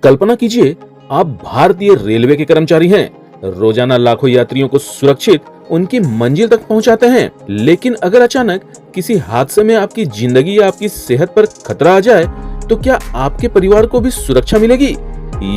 कल्पना कीजिए, आप भारतीय रेलवे के कर्मचारी हैं। रोजाना लाखों यात्रियों को सुरक्षित उनकी मंजिल तक पहुंचाते हैं। लेकिन अगर अचानक किसी हादसे में आपकी जिंदगी या आपकी सेहत पर खतरा आ जाए, तो क्या आपके परिवार को भी सुरक्षा मिलेगी?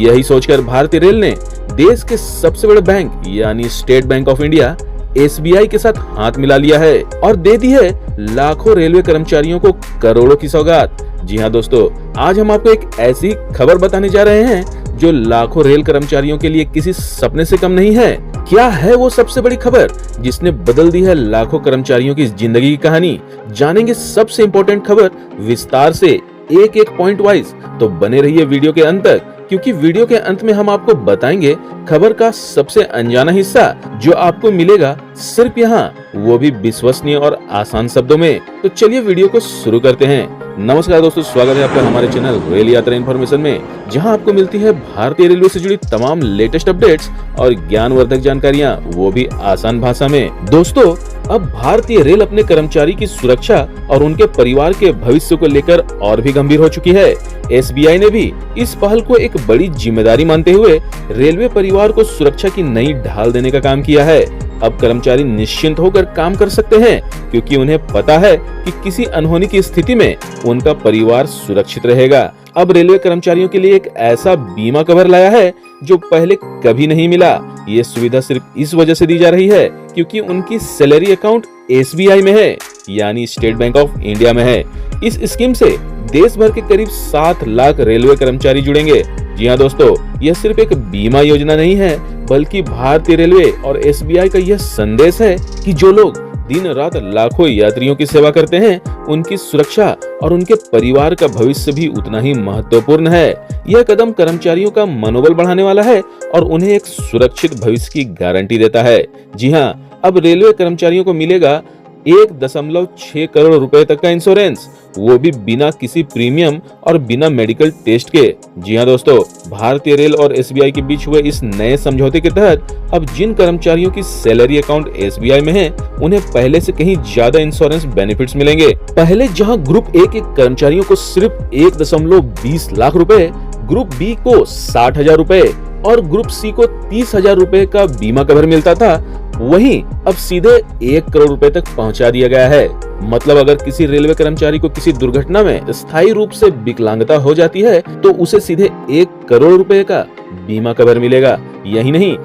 यही सोचकर भारतीय रेल ने देश के सबसे बड़े बैंक यानी state bank of India SBI के साथ हाथ मिला लिया है और दे दी है लाखों रेलवे कर्मचारियों को करोड़ों की सौगात। जी हाँ दोस्तों, आज हम आपको एक ऐसी खबर बताने जा रहे हैं जो लाखों रेल कर्मचारियों के लिए किसी सपने से कम नहीं है। क्या है वो सबसे बड़ी खबर जिसने बदल दी है लाखों कर्मचारियों की जिंदगी की कहानी? जानेंगे सबसे इम्पोर्टेंट खबर विस्तार से, एक एक पॉइंट वाइज। तो बने रहिए वीडियो के अंत तक, क्योंकि वीडियो के अंत में हम आपको बताएंगे खबर का सबसे अनजाना हिस्सा जो आपको मिलेगा सिर्फ यहाँ, वो भी विश्वसनीय और आसान शब्दों में। तो चलिए वीडियो को शुरू करते हैं। नमस्कार दोस्तों, स्वागत है आपका हमारे चैनल रेल यात्रा इन्फॉर्मेशन में, जहां आपको मिलती है भारतीय रेलवे से जुड़ी तमाम लेटेस्ट अपडेट्स और ज्ञानवर्धक जानकारियां, वो भी आसान भाषा में। दोस्तों, अब भारतीय रेल अपने कर्मचारी की सुरक्षा और उनके परिवार के भविष्य को लेकर और भी गंभीर हो चुकी है। SBI ने भी इस पहल को एक बड़ी जिम्मेदारी मानते हुए रेलवे परिवार को सुरक्षा की नई ढाल देने का काम किया है। अब कर्मचारी निश्चिंत होकर काम कर सकते हैं, क्योंकि उन्हें पता है कि किसी अनहोनी की स्थिति में उनका परिवार सुरक्षित रहेगा। अब रेलवे कर्मचारियों के लिए एक ऐसा बीमा कवर लाया है जो पहले कभी नहीं मिला। ये सुविधा सिर्फ इस वजह से दी जा रही है क्योंकि उनकी सैलरी अकाउंट SBI में है, यानी स्टेट बैंक ऑफ इंडिया में है। इस स्कीम से देश भर के करीब 7 लाख रेलवे कर्मचारी जुड़ेंगे। जी हाँ दोस्तों, यह सिर्फ एक बीमा योजना नहीं है, बल्कि भारतीय रेलवे और SBI का यह संदेश है कि जो लोग दिन रात लाखों यात्रियों की सेवा करते हैं, उनकी सुरक्षा और उनके परिवार का भविष्य भी उतना ही महत्वपूर्ण है। यह कदम कर्मचारियों का मनोबल बढ़ाने वाला है और उन्हें एक सुरक्षित भविष्य की गारंटी देता है। जी हाँ, अब रेलवे कर्मचारियों को मिलेगा 1.6 करोड़ रुपए तक का इंश्योरेंस, वो भी बिना किसी प्रीमियम और बिना मेडिकल टेस्ट के। जी हाँ दोस्तों, भारतीय रेल और SBI के बीच हुए इस नए समझौते के तहत अब जिन कर्मचारियों की सैलरी अकाउंट SBI में है, उन्हें पहले से कहीं ज्यादा इंश्योरेंस बेनिफिट्स मिलेंगे। पहले जहां ग्रुप A के कर्मचारियों को सिर्फ 1.20 लाख रुपए, ग्रुप B को 60,000 रुपए और ग्रुप C को 30,000 रुपए का बीमा कवर मिलता था, वहीं अब सीधे 1 करोड़ रुपए तक पहुंचा दिया गया है। मतलब अगर किसी रेलवे कर्मचारी को किसी दुर्घटना में स्थायी रूप से विकलांगता हो जाती है, तो उसे सीधे 1 करोड़ रुपए का बीमा कवर मिलेगा। यही नहीं,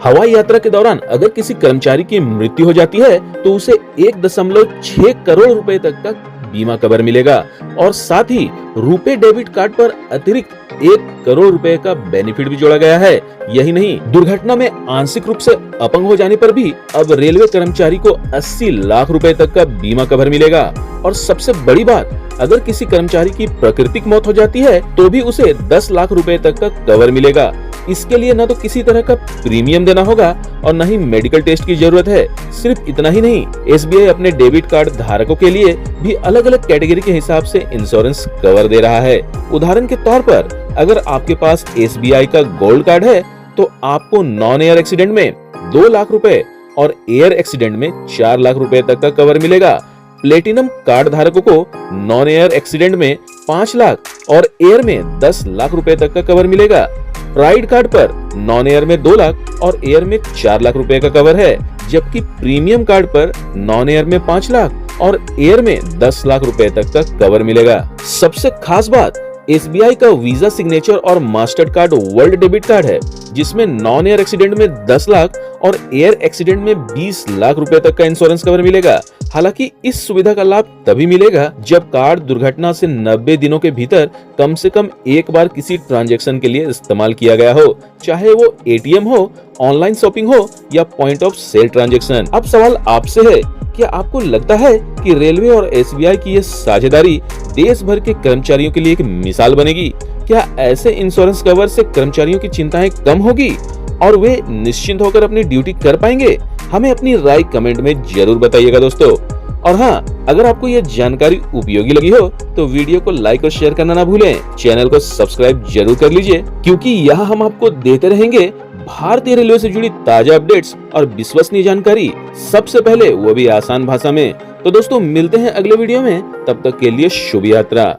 हवाई यात्रा के दौरान अगर किसी कर्मचारी की मृत्यु हो जाती है, तो उसे 1.6 करोड़ रुपए तक का बीमा कवर मिलेगा और साथ ही रुपे डेबिट कार्ड पर अतिरिक्त 1 करोड़ रुपए का बेनिफिट भी जोड़ा गया है। यही नहीं, दुर्घटना में आंशिक रूप से अपंग हो जाने पर भी अब रेलवे कर्मचारी को 80 लाख रुपए तक का बीमा कवर मिलेगा। और सबसे बड़ी बात, अगर किसी कर्मचारी की प्राकृतिक मौत हो जाती है, तो भी उसे 10 लाख रुपए तक का कवर मिलेगा। इसके लिए न तो किसी तरह का प्रीमियम देना होगा और न ही मेडिकल टेस्ट की जरूरत है। सिर्फ इतना ही नहीं, SBI अपने डेबिट कार्ड धारकों के लिए भी अलग अलग कैटेगरी के हिसाब से इंश्योरेंस कवर दे रहा है। उदाहरण के तौर पर, अगर आपके पास SBI का गोल्ड कार्ड है, तो आपको नॉन एयर एक्सीडेंट में 2 लाख रुपए और एयर एक्सीडेंट में 4 लाख रुपए तक का कवर मिलेगा। प्लेटिनम कार्ड धारकों को नॉन एयर एक्सीडेंट में 5 लाख और एयर में 10 लाख रुपए तक का कवर मिलेगा। प्राइड कार्ड पर नॉन एयर में 2 लाख और एयर में 4 लाख रुपए का कवर है, जबकि प्रीमियम कार्ड पर नॉन एयर में 5 लाख और एयर में 10 लाख रुपए तक का कवर मिलेगा। सबसे खास बात, SBI का वीजा सिग्नेचर और master card world debit card है, जिसमें नॉन एयर एक्सीडेंट में 10 लाख और एयर एक्सीडेंट में 20 लाख रुपए तक का इंश्योरेंस कवर मिलेगा। हालांकि इस सुविधा का लाभ तभी मिलेगा जब कार्ड दुर्घटना से 90 दिनों के भीतर कम से कम एक बार किसी ट्रांजैक्शन के लिए इस्तेमाल किया गया हो, चाहे वो ATM हो, ऑनलाइन शॉपिंग हो या पॉइंट ऑफ सेल ट्रांजैक्शन। अब सवाल आपसे है, क्या आपको लगता है कि रेलवे और SBI की ये साझेदारी देश भर के कर्मचारियों के लिए एक मिसाल बनेगी? क्या ऐसे इंश्योरेंस कवर से कर्मचारियों की चिंताएं कम होगी और वे निश्चिंत होकर अपनी ड्यूटी कर पाएंगे? हमें अपनी राय कमेंट में जरूर बताइएगा दोस्तों। और हाँ, अगर आपको यह जानकारी उपयोगी लगी हो तो वीडियो को लाइक और शेयर करना ना भूलें। चैनल को सब्सक्राइब जरूर कर लीजिए, क्योंकि यहाँ हम आपको देते रहेंगे भारतीय रेलवे से जुड़ी ताजा अपडेट्स और विश्वसनीय जानकारी सबसे पहले, वो भी आसान भाषा में। तो दोस्तों, मिलते हैं अगले वीडियो में, तब तक के लिए शुभ यात्रा।